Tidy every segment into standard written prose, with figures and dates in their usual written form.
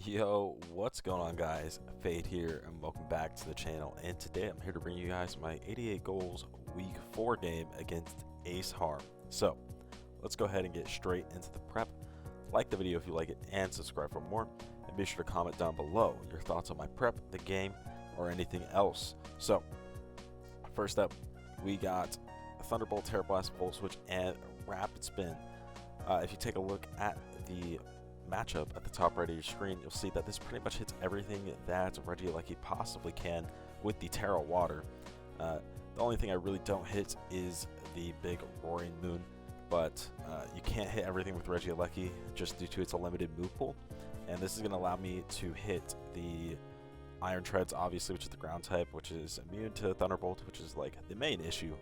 Yo, what's going on, guys? Fade here, and welcome back to the channel. And today I'm here to bring you guys my 88 goals week 4 game against Ace Harm. So let's go ahead and get straight into the prep. Like the video if you like it, and subscribe for more. And be sure to comment down below your thoughts on my prep, the game, or anything else. So first up, we got Thunderbolt, Terra Blast, Volt Switch, and Rapid Spin. If you take a look at the matchup at the top right of your screen, you'll see that this pretty much hits everything that Regieleki possibly can with the Terra Water. The only thing I really don't hit is the big Roaring Moon, but you can't hit everything with Regieleki just due to its a limited move pool, and this is going to allow me to hit the Iron Treads, obviously, which is the ground type, which is immune to Thunderbolt, which is like the main issue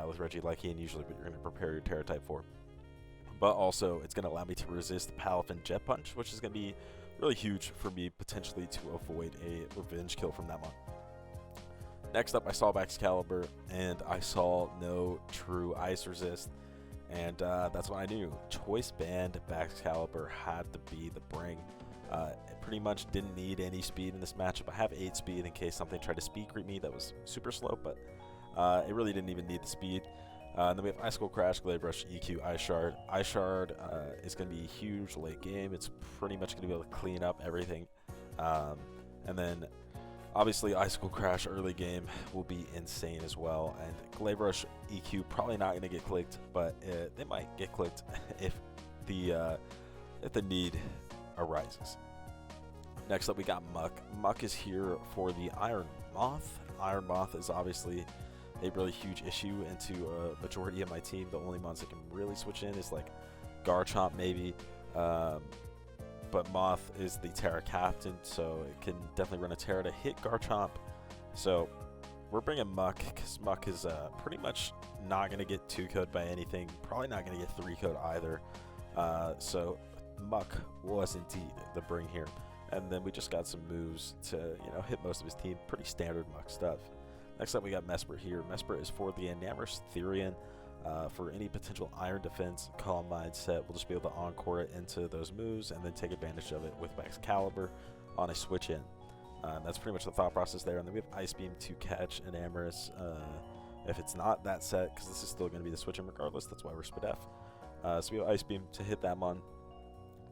with Regieleki and usually what you're going to prepare your Terra type for. But also, it's going to allow me to resist Palafin Jet Punch, which is going to be really huge for me potentially to avoid a revenge kill from that one. Next up, I saw Excalibur, and I saw no true ice resist, and that's when I knew Choice Band Excalibur had to be the bring. It pretty much didn't need any speed in this matchup. I have 8 speed in case something tried to speed creep me that was super slow, but it really didn't even need the speed. And then we have Icicle Crash, Glade Rush, EQ, Ice Shard. Ice Shard is going to be huge late game. It's pretty much going to be able to clean up everything. And then, obviously, Icicle Crash early game will be insane as well. And Glade Rush, EQ, probably not going to get clicked, but they might get clicked if the need arises. Next up, we got Muck. Muck is here for the Iron Moth. Iron Moth is obviously a really huge issue into a majority of my team. The only ones that can really switch in is like Garchomp maybe, but Moth is the Terra captain, so it can definitely run a Terra to hit Garchomp. So we're bringing Muck because Muck is pretty much not going to get 2-code by anything, probably not going to get 3-code either. So Muck was indeed the bring here. And then we just got some moves to hit most of his team. Pretty standard Muck stuff. Next up, we got Mesper here. Mesper is for the Enamorous Therian. For any potential Iron Defense Calm Mindset, we'll just be able to encore it into those moves and then take advantage of it with Excalibur on a switch in. That's pretty much the thought process there. And then we have Ice Beam to catch Enamorous if it's not that set, because this is still going to be the switch in regardless. That's why we're Spit F. So we have Ice Beam to hit that one.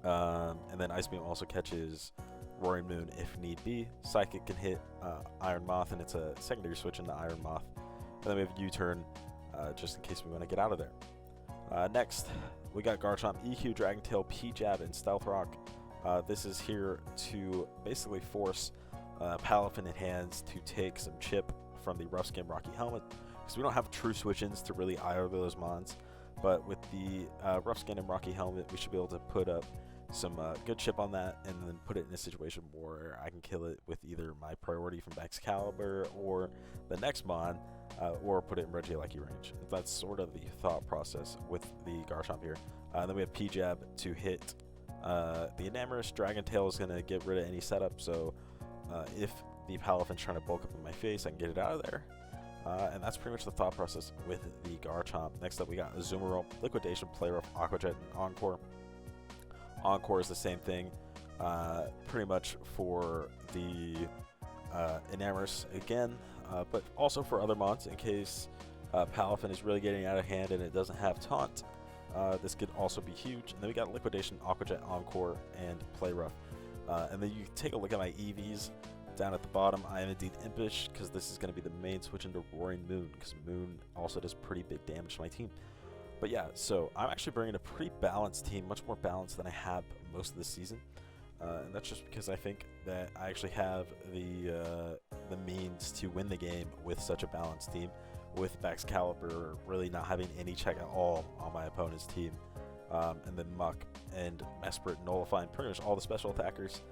And then Ice Beam also catches Roaring Moon if need be. Psychic can hit Iron Moth, and it's a secondary switch into Iron Moth. And then we have U-Turn just in case we want to get out of there. Next, we got Garchomp, EQ, Dragon Tail, P-Jab, and Stealth Rock. This is here to basically force Palafin in hands to take some chip from the Rough Skin Rocky Helmet, because we don't have true switch-ins to really either of those mons. But with the Rough Skin and Rocky Helmet, we should be able to put up some good chip on that, and then put it in a situation where I can kill it with either my priority from Excalibur or the next mon, or put it in Regieleki range. That's sort of the thought process with the Garchomp here. Then we have P-Jab to hit the Enamorous. Dragon Tail is going to get rid of any setup, so if the Palafin's trying to bulk up in my face, I can get it out of there. And that's pretty much the thought process with the Garchomp. Next up, we got Azumarill, Liquidation, Play Rough, Aqua Jet, and Encore. Encore is the same thing, pretty much for the Enamorous again, but also for other mons in case Palafin is really getting out of hand and it doesn't have Taunt. This could also be huge. And then we got Liquidation, Aqua Jet, Encore, and Play Rough. And then you take a look at my EVs down at the bottom. I am indeed Impish, because this is going to be the main switch into Roaring Moon, because Moon also does pretty big damage to my team. But yeah, so I'm actually bringing a pretty balanced team, much more balanced than I have most of the season. And that's just because I think that I actually have the means to win the game with such a balanced team, with Excalibur really not having any check at all on my opponent's team. And then Muck and Mesper nullifying pretty much all the special attackers.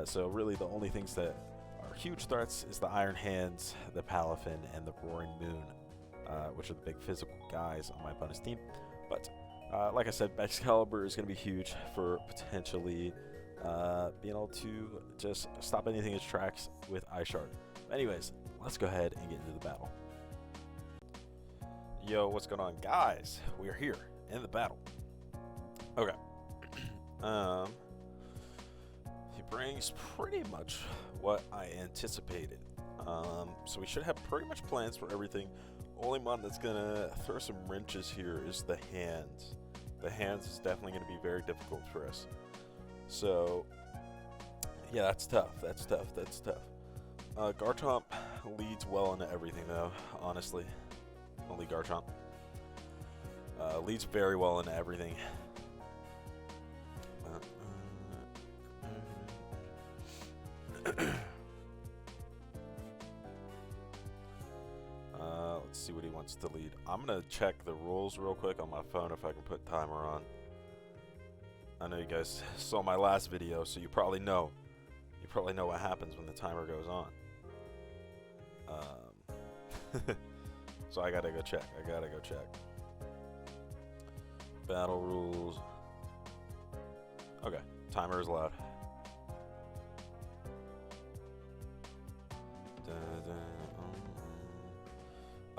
So really the only things that are huge threats is the Iron Hands, the Palafin, and the Roaring Moon. Which are the big physical guys on my opponent's team. But like I said, Excalibur is going to be huge for potentially being able to just stop anything in its tracks with Ice Shard. Anyways, let's go ahead and get into the battle. Yo, what's going on, guys? We are here in the battle. Okay. brings pretty much what I anticipated. So we should have pretty much plans for everything. Only one that's gonna throw some wrenches here is the hands. The hands is definitely gonna be very difficult for us. So yeah, that's tough. That's tough. That's tough. Garchomp leads well into everything though, honestly. Only Garchomp. Leads very well into everything. Let's see what he wants to lead. I'm gonna check the rules real quick on my phone if I can put timer on. I know you guys saw my last video, so you probably know. You probably know what happens when the timer goes on. So I gotta go check. Battle rules. Okay, timer is allowed.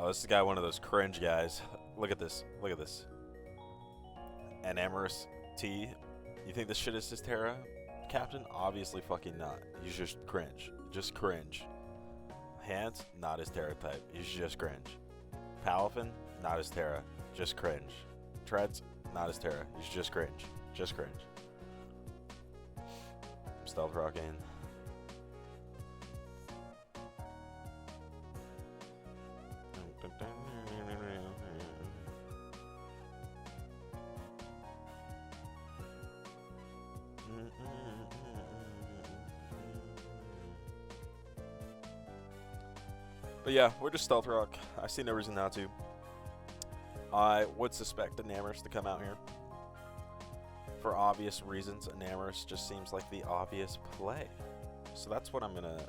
Oh, this is guy one of those cringe guys. Look at this. Look at this. An Amorous T. You think this shit is his Terra, Captain? Obviously fucking not. He's just cringe. Just cringe. Hands, not his Terra type. He's just cringe. Palafin, not his Terra. Just cringe. Treads, not his Terra. He's just cringe. Just cringe. Stealth Rocking. But yeah, we're just Stealth Rock. I see no reason not to. I would suspect Enamorous to come out here. For obvious reasons, Enamorous just seems like the obvious play. So that's what I'm going to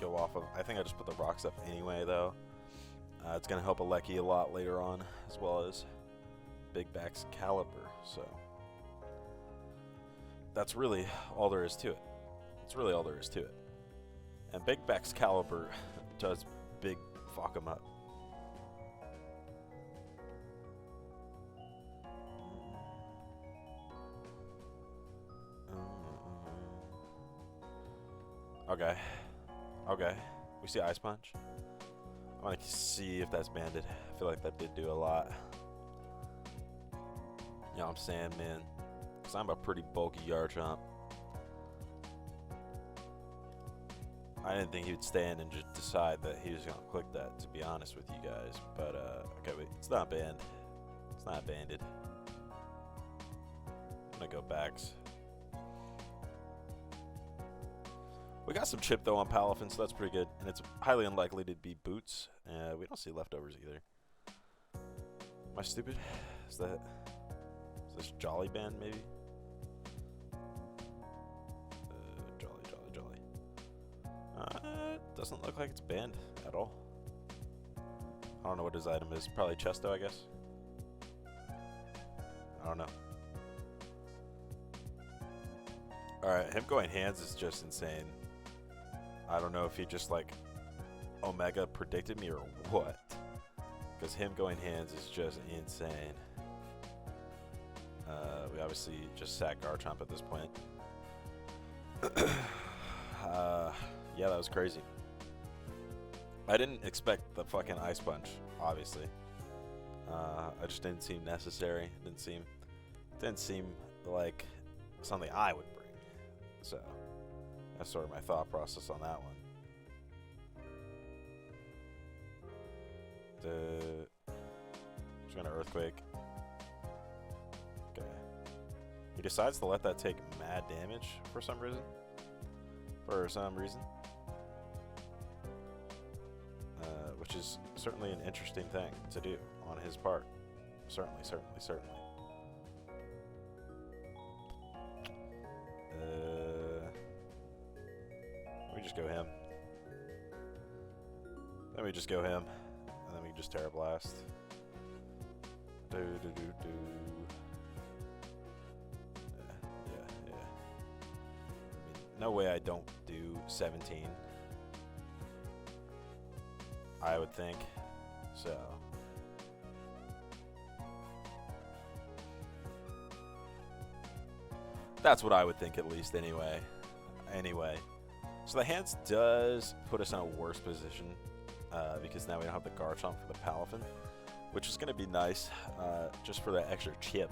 go off of. I think I just put the rocks up anyway, though. It's going to help Alecki a lot later on, as well as Big Back's Caliber. So that's really all there is to it. That's really all there is to it. And Big Back's Caliber does big fuck him up. Okay. Okay. We see Ice Punch. I want to see if that's banded. I feel like that did do a lot. You know what I'm saying, man? Because I'm a pretty bulky Garchomp. I didn't think he would stand and just decide that he was going to click that, to be honest with you guys. But, okay, wait. It's not banned. It's not banded. I'm going to go backs. We got some chip, though, on Palafin, so that's pretty good. And it's highly unlikely to be boots. We don't see leftovers either. Am I stupid? Is this Jolly Band, maybe? Doesn't look like it's banned at all. I don't know what his item is. Probably Chesto, I guess. I don't know. Alright, him going hands is just insane. I don't know if he just like Omega predicted me or what. Because him going hands is just insane. We obviously just sacked Garchomp at this point. Yeah, that was crazy. I didn't expect the fucking Ice Punch, obviously. I just didn't seem necessary. Didn't seem like something I would bring. So that's sort of my thought process on that one. Just gonna Earthquake. Okay. He decides to let that take mad damage for some reason. Which is certainly an interesting thing to do on his part. Certainly. We just go him. Then we just go him. And then we just Terra Blast. Yeah. I mean, no way I don't do 17. I would think. So. That's what I would think, at least, anyway. Anyway, so the hands does put us in a worse position because now we don't have the Garchomp for the Palafin, which is going to be nice just for that extra chip.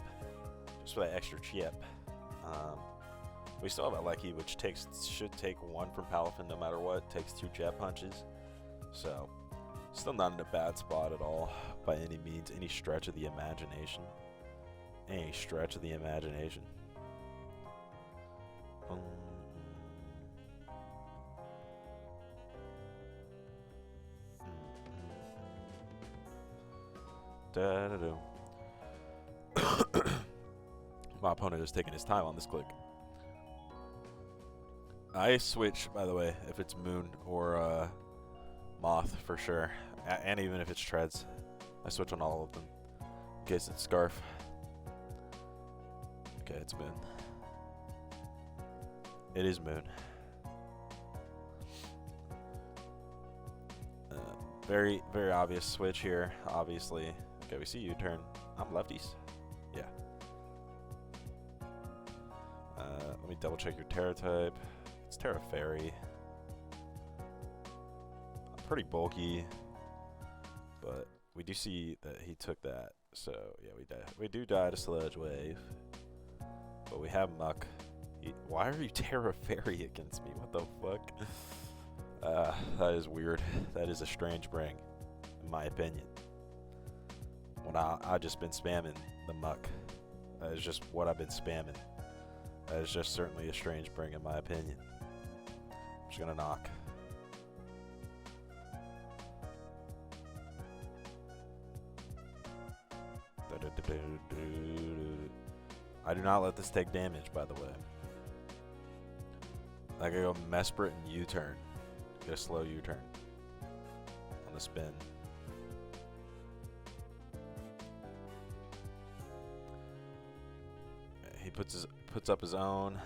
We still have a Lecky, which should take 1 from Palafin no matter what. Takes 2 Jet Punches. So, still not in a bad spot at all by any means. Any stretch of the imagination. Da-da-do. My opponent is taking his time on this click. I switch, by the way, if it's Moon or Moth for sure, and even if it's Treads. I switch on all of them in case it's Scarf. Okay, it's Moon. It is Moon. Very, very obvious switch here, obviously. Okay, we see U-turn. I'm lefties. Yeah. Let me double check your Terra type. It's Terra Fairy. I'm pretty bulky, but we do see that he took that. So yeah, we do die to Sludge Wave, but we have Muck. Why are you Terra Fairy against me? What the fuck? That is weird. That is a strange bring, in my opinion. When I've just been spamming the Muck. That is just what I've been spamming. That is just certainly a strange bring, in my opinion. I'm just gonna knock. I do not let this take damage, by the way. I gotta go Mesprit and U-turn. Get a slow U-turn on the spin. He puts up his own.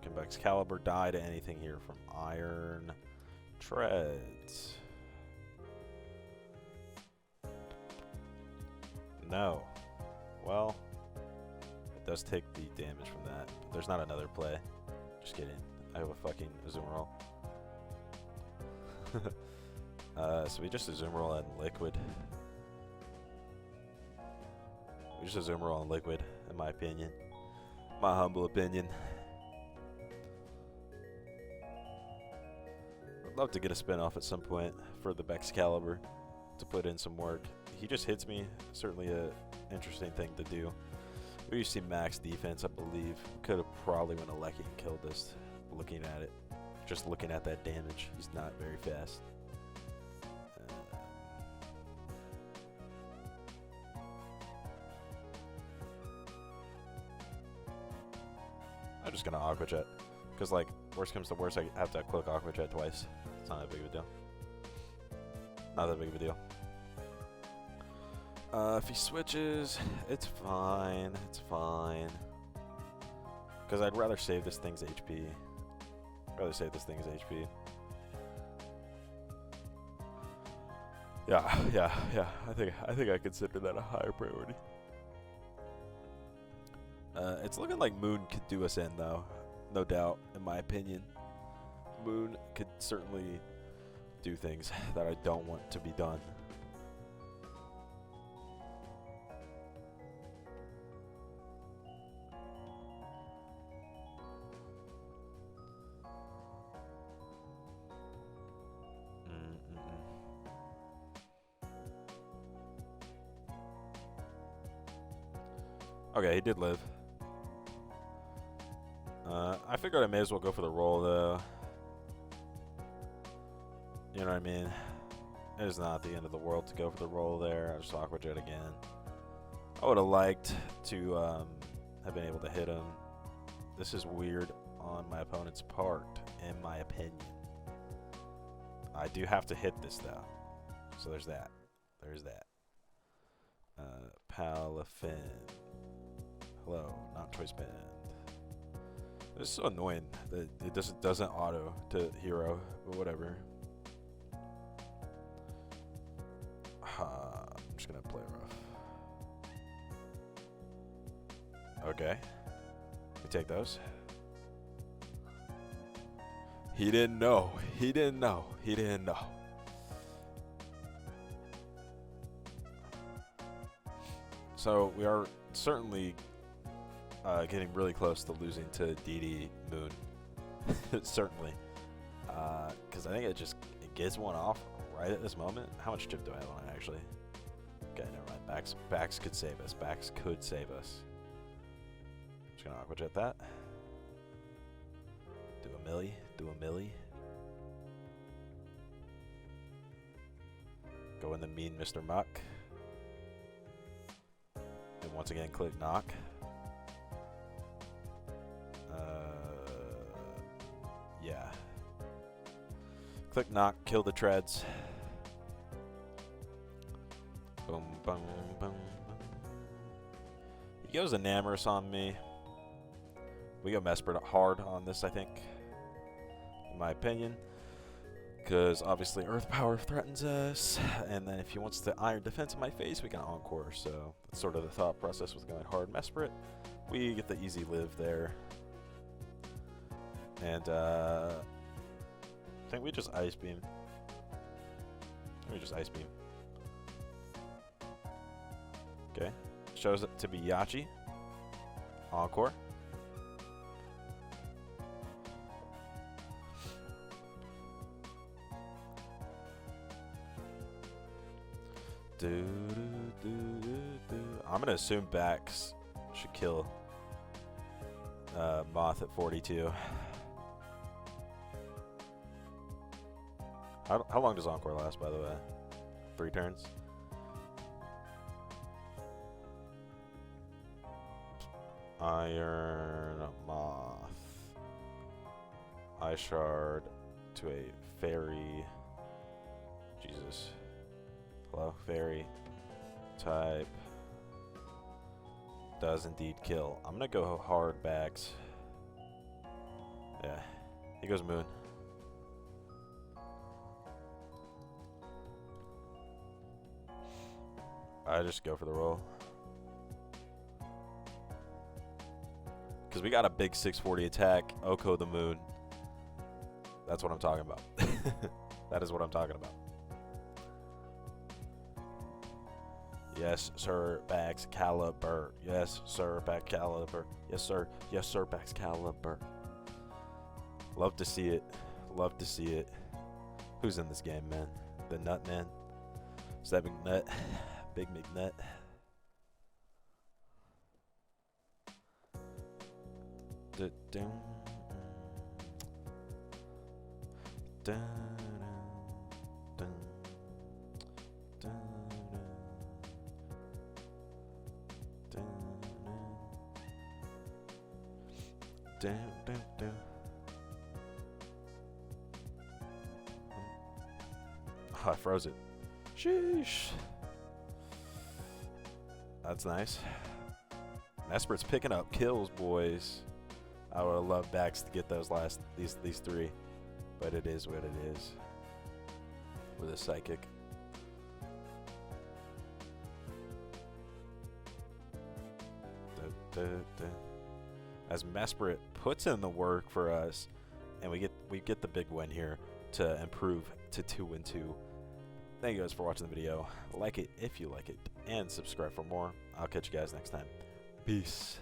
Can Excalibur die to anything here from Iron Treads? No. Well, it does take the damage from that. But there's not another play. Just kidding. I have a fucking Azumarill. So we just Azumarill and Liquid. We just Azumarill and Liquid, in my opinion. My humble opinion. I'd love to get a spin off at some point for the Excalibur to put in some work. He just hits me. Certainly a interesting thing to do. We used to see max defense, I believe. Could have probably went a Lecky and killed this. Looking at it. Just looking at that damage. He's not very fast. I'm just gonna Aqua Jet. Because, like, worst comes to worst, I have to click Aqua Jet twice. It's not that big of a deal. Not that big of a deal. If he switches, it's fine. It's fine. Because I'd rather save this thing's HP. Yeah. I think I consider that a higher priority. It's looking like Moon could do us in, though. No doubt, in my opinion. Moon could certainly do things that I don't want to be done. Okay, he did live. I figured I may as well go for the roll, though. You know what I mean? It is not the end of the world to go for the roll there. I just Aqua Jet again. I would have liked to have been able to hit him. This is weird on my opponent's part, in my opinion. I do have to hit this, though. So there's that. There's that. Palafin. Hello, not Choice Band. It's so annoying that it doesn't auto to hero, but whatever. I'm just gonna play rough. Okay. He take those. He didn't know. He didn't know. He didn't know. So we are certainly getting really close to losing to DD Moon. Certainly. Because I think it gets one off right at this moment. How much chip do I have on it, actually? Okay, never mind. Backs could save us. Backs could save us. Just gonna Aqua Jet that. Do a milli. Do a milli. Go in the mean Mr. Muck. And once again, click knock. Yeah. Click knock, kill the treads. Boom, boom, boom, boom. He goes Enamorous on me. We go Mesprit hard on this, I think. In my opinion. Because obviously Earth Power threatens us. And then if he wants to Iron Defense in my face, we can Encore. So that's sort of the thought process with going hard Mesprit. We get the easy live there. And I think we just Ice Beam. We just Ice Beam. Okay. Shows it to be Yachi. Encore. I'm gonna assume Bax should kill Moth at 42. How long does Encore last, by the way? 3 turns? Iron Moth. Ice Shard to a Fairy. Jesus. Hello, Fairy. Type. Does indeed kill. I'm gonna go hard Bags. Yeah. He goes Moon. I just go for the roll. Because we got a big 640 attack. Oko the Moon. That's what I'm talking about. That is what I'm talking about. Yes, sir, Bax Caliber. Yes, sir, Bax Caliber. Yes, sir. Yes, sir, Bax Caliber. Love to see it. Love to see it. Who's in this game, man? The Nut Man? Is that Big Nut? Big McNut. Dun, dun, dun, dun, dun, dun, dun, dun. Oh, I froze it. Sheesh. That's nice. Mesprit's picking up kills, boys. I would have loved Bax to get those these 3, but it is what it is. With a Psychic. As Mesprit puts in the work for us, and we get the big win here to improve to 2-2. Thank you guys for watching the video. Like it if you like it, and subscribe for more. I'll catch you guys next time. Peace.